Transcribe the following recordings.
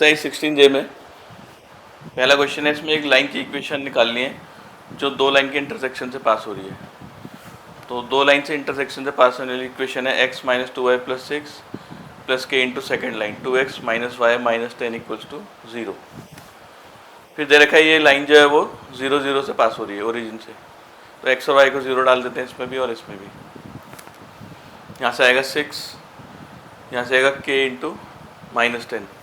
Exercise 16J में पहला question है, इसमें एक लाइन की इक्वेशन निकालनी है जो दो लाइन के इंटरसेक्शन से पास हो रही है। तो दो लाइन से इंटरसेक्शन से पास होने वाली इक्वेशन है x minus 2y plus 6 plus K into second line 2x minus Y minus 10 equals to 0। फिर दे रखा है ये लाइन जो है वो 0 0 से पास हो रही है ओरिजिन से, तो x और y को 0 डाल देते हैं इसमें भी और इसमें भी। यहाँ से आएगा 6, यहाँ से आएगा k इंटू माइनस 10,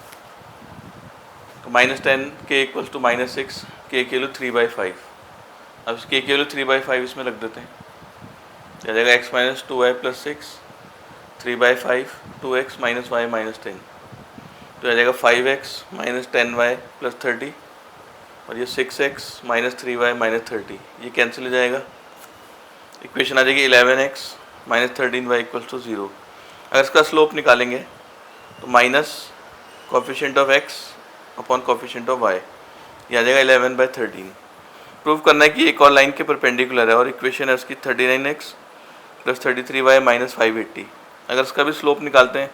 तो माइनस 10 के इक्वल्स टू माइनस 6, के वैल्यू 3/5। अब के की वैल्यू 3/5 इसमें रख देते हैं, तो आ जाएगा x minus 2y plus 6 3/5 2x minus Y minus 10, तो आ जाएगा 5x माइनस 10y प्लस 30 और ये 6x माइनस 3y माइनस 30, ये कैंसिल हो जाएगा। इक्वेशन आ जाएगी 11x minus 13y equals to 0। अगर इसका स्लोप निकालेंगे तो minus coefficient of x upon coefficient of y, ये आ जाएगा 11/13। प्रूव करना है कि एक और लाइन के परपेंडिकुलर है और इक्वेशन है उसकी 39x प्लस 33y माइनस 580। अगर इसका भी स्लोप निकालते हैं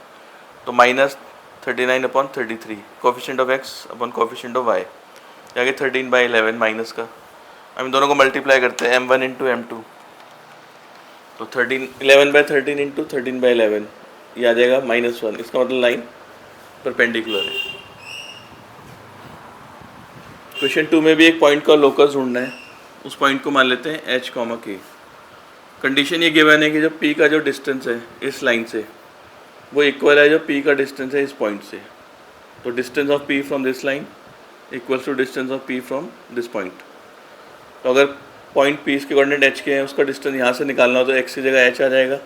तो minus 39 upon 33 coefficient of x upon coefficient of y, आगे 13/11 माइनस का। हम इन दोनों को मल्टीप्लाई करते हैं m1 इंटू m2, तो 11/13 इंटू 13/11, ये आ जाएगा -1। इसका मतलब लाइन परपेंडिकुलर है। क्वेश्चन 2 में भी एक पॉइंट का लोकस ढूंढना है, उस पॉइंट को मान लेते हैं h, k। कंडीशन ये गिवन है कि जो p का जो डिस्टेंस है इस लाइन से वो इक्वल है जो p का डिस्टेंस है इस पॉइंट से। तो distance of p from this line equals to distance of p from this point. तो अगर पॉइंट p इसके कोऑर्डिनेट h के हैं, उसका डिस्टेंस यहाँ से निकालना हो तो x की जगह h आ जाएगा,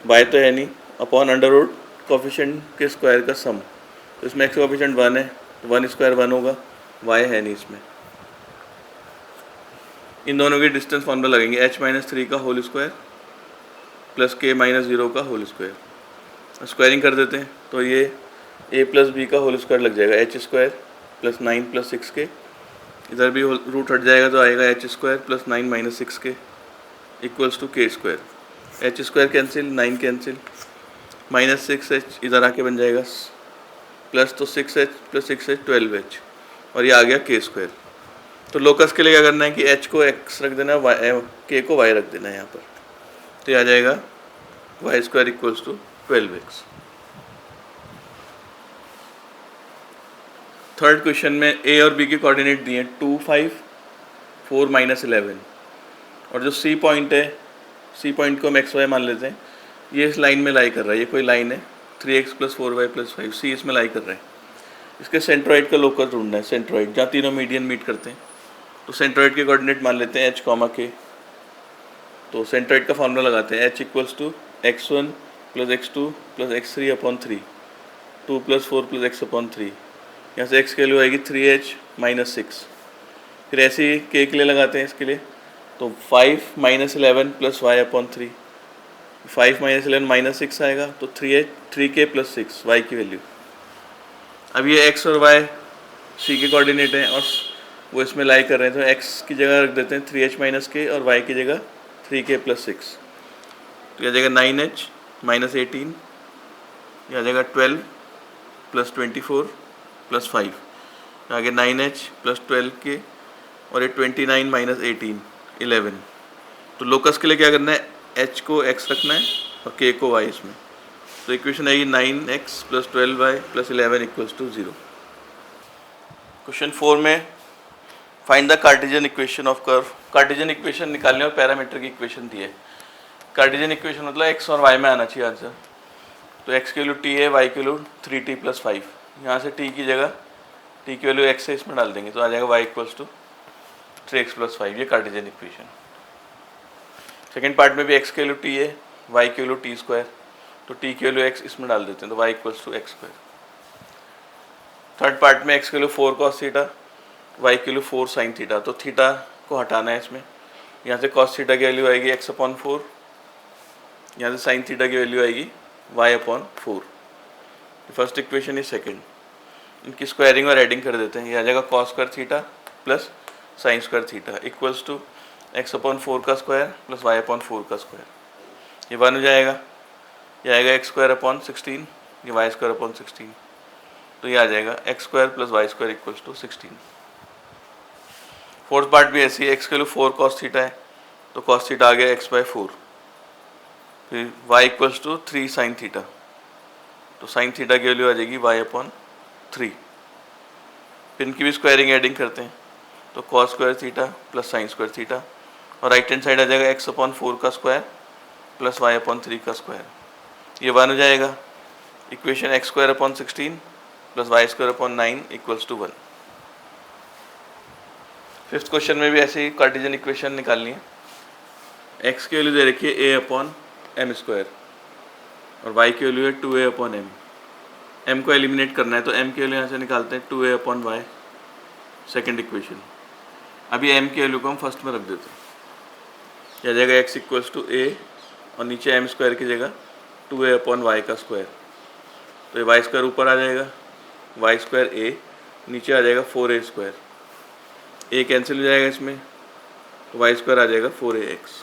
y तो है नहीं, अपॉन अंडर रूट कोफिशिएंट के स्क्वायर का सम। तो इसमें x कोफिशिएंट 1 है तो 1 स्क्वायर 1 होगा, y है नहीं इसमें। इन दोनों की डिस्टेंस फॉर्मूला लगेंगे h माइनस 3 का whole square plus k minus 0 का होल स्क्वायर। स्क्वायरिंग कर देते हैं तो ये a प्लस बी का होल स्क्वायर लग जाएगा, h square plus 9 plus 6k, इधर भी रूट हट जाएगा तो आएगा h square plus 9 minus 6k equals to k square. h square cancel, 9 cancel, minus 6h इधर आके बन जाएगा प्लस, तो 6h प्लस 6h 12h और ये आ गया k स्क्वायर। तो लोकस के लिए क्या करना है कि h को x रख देना है, k को y रख देना है यहाँ पर, तो ये आ जाएगा y square equals to 12x। Third question में a और b के कोऑर्डिनेट दिए हैं 2 5 4 माइनस 11, और जो c पॉइंट है, c पॉइंट को हम x y मान लेते हैं, ये इस लाइन में लाई कर रहा है, ये कोई लाइन है 3x plus 4y plus 5, c इसमें लाई कर रहा है। इसके सेंट्रोइड का लोकस ढूंढना है, सेंट्रोइड जहाँ तीनों मीडियन मीट करते हैं। तो सेंट्रोइड के कोऑर्डिनेट मान लेते हैं h, k। तो सेंट्रोइड का फार्मूला लगाते हैं, h equals to x1 plus x2 plus x3 upon 3, 2 plus 4 plus x upon 3। यहाँ से x की वैल्यू आएगी 3h माइनस 6। फिर ऐसे ही k के लिए लगाते हैं इसके लिए, तो 5 minus 11 plus y upon 3, 5 minus 11 minus 6 आएगा, तो 3k प्लस 6 y की वैल्यू। अब ये x और y c के कोऑर्डिनेट हैं और वो इसमें लाई कर रहे हैं, तो x की जगह रख देते हैं 3h माइनस k और y की जगह 3k प्लस 6, तो यह आ जाएगा 9h माइनस 18, यह आ जाएगा 12 प्लस 24 प्लस 5, आगे 9h प्लस 12k और ये 29 माइनस 18 11। तो लोकस के लिए क्या करना है, h को x रखना है और k को y इसमें। तो इक्वेशन आएगी 9x plus 12y plus 11 equals to 0। Question 4 में find the Cartesian equation of curve. Cartesian equation निकालने और पैरामीटर की इक्वेशन दी है। कार्टेशियन इक्वेशन मतलब x और y में आना चाहिए आंसर। तो x की वैल्यू t है, y की वैल्यू 3t प्लस 5। यहाँ से t की जगह t की वैल्यू x है इसमें डाल देंगे, तो आ जाएगा y equals to 3x plus 5, ये कार्टेशियन इक्वेशन। सेकेंड पार्ट में भी x की वैल्यू t है, y की वैल्यू t स्क्वायर, तो t की वैल्यू x इसमें डाल देते हैं, तो y equals to x square. Third part में x की वैल्यू 4 cos थीटा, y की वैल्यू 4 sin थीटा, तो थीटा को हटाना है इसमें। यहाँ से cos थीटा की वैल्यू आएगी x अपॉन 4, यहाँ से sin थीटा की वैल्यू आएगी y upon 4। First equation is second, इनकी स्क्वायरिंग और एडिंग कर देते हैं, ये आ जाएगा cos square theta plus sin square theta equals to x upon 4 का स्क्वायर प्लस y अपॉन 4 का स्क्वायर, ये 1 हो जाएगा, ये आएगा x स्क्वायर अपॉन 16, ये y स्क्वायर अपॉन 16। तो ये आ जाएगा x square plus y square equals to 16। Fourth part भी ऐसी है, एक्स की वैल्यू 4 कॉस थीटा है तो कॉस थीटा आ गया एक्स बाय 4, फिर y equals to 3 sine theta, तो साइन थीटा की वैल्यू आ जाएगी वाई अपॉन 3। फिर इनकी भी स्क्वायरिंग एडिंग करते हैं तो cos square theta plus sine square theta, और राइट हैंड साइड आ जाएगा एक्स अपॉन 4 का स्क्वायर प्लस वाई अपॉन 3 का स्क्वायर, ये 1 हो जाएगा। इक्वेशन एक्स स्क्वायर अपॉन 16 प्लस y square upon 9 equals to 1। Fifth question में भी ऐसे ही कार्टेशियन इक्वेशन निकालनी है। एक्स की वैल्यू दे रखी है ए अपॉन एम स्क्वायर और वाई की वैल्यू है 2a अपॉन एम। एम को एलिमिनेट करना है तो एम की वैल्यू यहाँ से निकालते हैं 2a upon y, second equation. अभी एम की वैल्यू को हम फर्स्ट में रख देते हैं, यह आ जाएगा एक्स इक्वल्स टू ए और नीचे एम स्क्वायर की जगह 2a अपॉन वाई का स्क्वायर, तो ये वाई स्क्वायर ऊपर आ जाएगा, वाई स्क्वायर ए नीचे आ जाएगा 4a स्क्वायर, ए कैंसिल हो जाएगा इसमें तो वाई स्क्वायर आ जाएगा 4ax।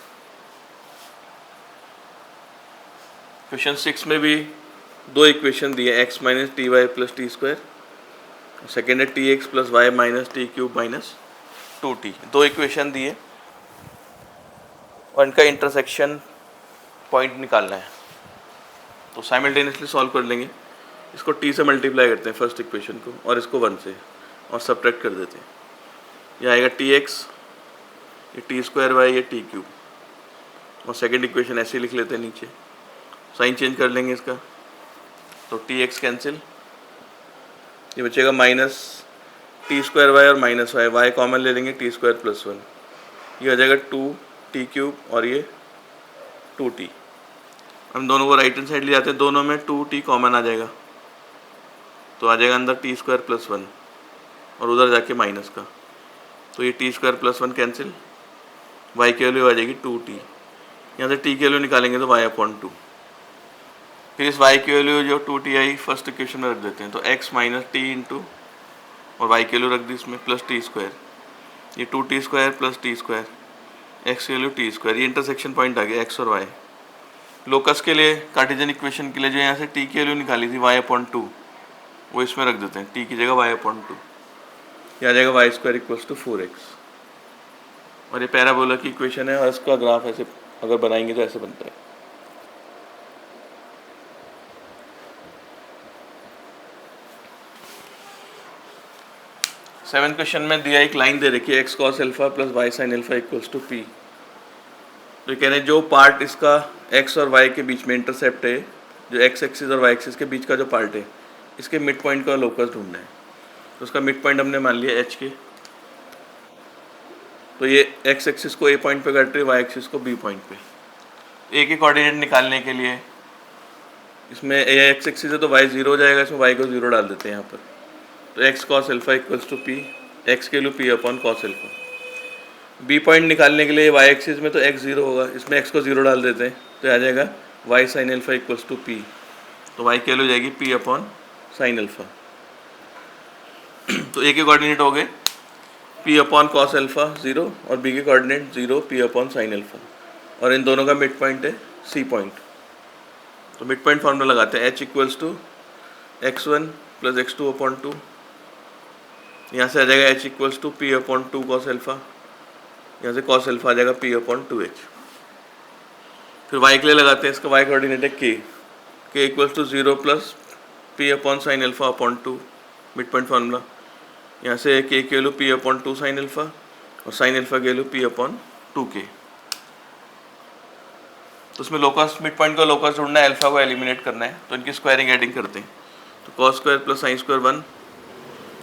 क्वेश्चन 6 में भी दो इक्वेशन दिए, X minus T Y plus T square, second है T X plus Y minus T cube minus 2t। दो इक्वेशन दिए और इनका इंटरसेक्शन पॉइंट निकालना है, तो साइमल्टेनियसली सॉल्व कर लेंगे। इसको t से मल्टीप्लाई करते हैं फर्स्ट इक्वेशन को और इसको 1 से, और सब्ट्रैक्ट कर देते हैं। यह आएगा टी एक्स, ये टी स्क्वायर वाई, ये टी क्यूब, और सेकेंड इक्वेशन ऐसे लिख लेते हैं नीचे, साइन चेंज कर लेंगे इसका, तो टी एक्स कैंसिल, ये बचेगा माइनस टी स्क्वायर वाई और माइनस वाई, वाई कॉमन ले लेंगे, टी स्क्वायर प्लस 1, ये हो जाएगा 2t क्यूब और ये 2t। हम दोनों को राइट हैंड साइड ले जाते हैं, दोनों में 2t कॉमन आ जाएगा तो आ जाएगा अंदर टी स्क्वायर प्लस 1 और उधर जाके माइनस का, तो ये t square plus 1 cancel, y की वैल्यू आ जाएगी 2t, यहाँ से टी की वैल्यू निकालेंगे तो वाई अपॉन 2। फिर इस y की वैल्यू जो 2t आई फर्स्ट इक्वेशन में रख देते हैं, तो x माइनस टी इंटू और y की वैल्यू रख दी इसमें प्लस टी स्क्वायर, ये 2t square plus T square, x की वैल्यू टी स्क्वायर, ये इंटरसेक्शन पॉइंट आ गया x और y। लोकस के लिए कार्टेशियन इक्वेशन के लिए जो यहाँ से t की वैल्यू निकाली थी y अपॉन 2, वो इसमें रख देते हैं, t की जगह y अपॉन 2, ये आ जाएगा Y square equals to 4x। और ये पैराबोला की इक्वेशन है और इसका ग्राफ ऐसे अगर बनाएंगे तो ऐसे बनता है। सेवेंथ क्वेश्चन में दिया एक लाइन दे रखी है x cos alpha plus y sine alpha equals to p. तो कह रहे हैं जो पार्ट इसका एक्स और वाई के बीच में इंटरसेप्ट है, जो एक्स एक्सिस और वाई एक्सिस के बीच का जो पार्ट है, इसके मिड पॉइंट का लोकस ढूंढना है। तो उसका मिड पॉइंट हमने मान लिया एच के, तो ये एक्स एक्सिस को ए पॉइंट पे काट रही है, वाई एक्सिस को बी पॉइंट पे। ए के कोऑर्डिनेट निकालने के लिए इसमें ए एक्स एक्सिस है तो वाई 0 हो जाएगा, इसमें वाई को 0 डाल देते हैं यहाँ पर, तो x cos alpha equals to p, x के लिए p upon cos alpha. B point निकालने के लिए वाई एक्सिस में तो एक्स 0 होगा, इसमें एक्स को 0 डाल देते हैं तो आ जाएगा y sine alpha equals to p, तो वाई के लिए हो जाएगी पी अपॉन साइन एल्फा। तो ए के कोऑर्डिनेट हो गए पी अपॉन कॉस एल्फा 0 और बी के coordinate 0 p upon sine alpha, और इन दोनों का मिड पॉइंट है सी पॉइंट। तो मिड पॉइंट फार्मूला लगाते हैं, h equals to x1 plus x2 upon 2, यहाँ से आ जाएगा h equals to p upon 2 cos alpha, यहाँ से कॉस एल्फा आ जाएगा p अपॉन 2h। फिर y के लिए लगाते हैं, इसका y कोऑर्डिनेट है k equals to 0 plus p upon sine alpha upon 2, mid point formula, यहाँ से k की value p upon 2 sine alpha और साइन एल्फा की वैल्यू p अपॉन 2k। तो उसमें लोकस मिड पॉइंट का लोकस ढूंढना है, एल्फा को एलिमिनेट करना है, तो इनकी स्क्वायरिंग एडिंग करते हैं। तो cos square plus sine square 1,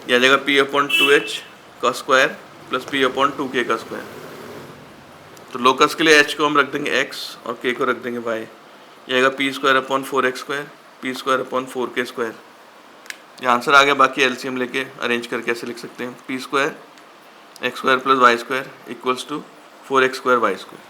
यह आ जाएगा p अपॉन 2h का square plus p upon 2k का स्क्वायर। तो लोकस के लिए h को हम रख देंगे x और k को रख देंगे y, यह आएगा p square upon 4x square, p square upon 4k square. ये आंसर आ गया, बाकी एलसीएम लेके अरेंज करके ऐसे लिख सकते हैं, p square x square plus y square equals to 4x square y square.